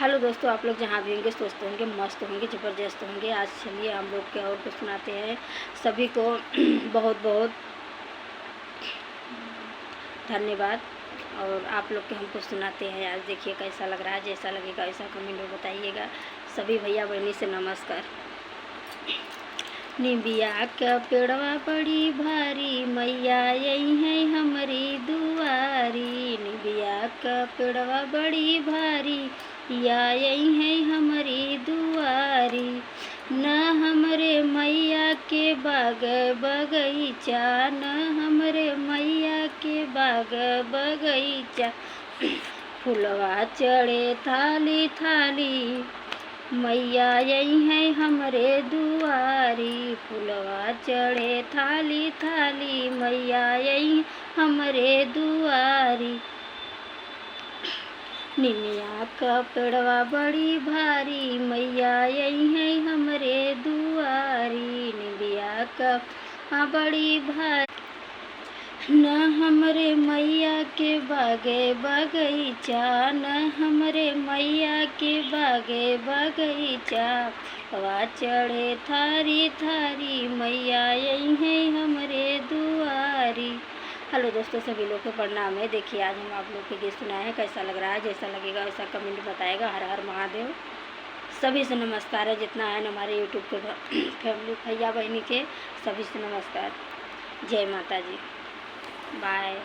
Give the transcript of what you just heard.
Hello दोस्तों, आप लोग जहाँ भी होंगे स्वस्थ होंगे, मस्त होंगे, ज़बरदस्त होंगे। आज चलिए हम लोग क्या और कुछ सुनाते हैं। सभी को बहुत बहुत धन्यवाद। और आप लोग के हम कुछ सुनाते हैं। आज देखिए कैसा लग रहा है, जैसा लगेगा वैसा कमेंट में बताइएगा। सभी भैया बहनी से नमस्कार। निबिया का पेड़वा बड़ी भारी, मैया यही है हमारी दुआरी। निबिया का पेड़वा बड़ी भारी, या यही है हमारी दुआरी। न हमरे मैया के बाग बगीचा, न हमरे मैया के बाग बगीचा। फुलवा चढ़े थाली थाली, मैया यही है हमरे दुआरी। फुलवा चढ़े थाली थाली, मैया यही हमरे दुआरी। निमिया का पेड़वा बड़ी भारी, मैया यही है हमरे दुआरी। निमिया का बड़ी भारी, न हमरे मैया के बागे बगीचा, न हमरे मैया के बागे बगीचा। हवा चढ़े थारी थारी, मैया यही है हमरे दुआरी। हेलो दोस्तों, सभी लोग को प्रणाम है। देखिए आज हम आप लोग के गीत सुनाए हैं। कैसा लग रहा है, जैसा लगेगा वैसा कमेंट बताएगा। हर हर महादेव। सभी से नमस्कार है, जितना है हमारे यूट्यूब के फैमिली भैया बहनी के, सभी से नमस्कार। जय माता जी। बाय।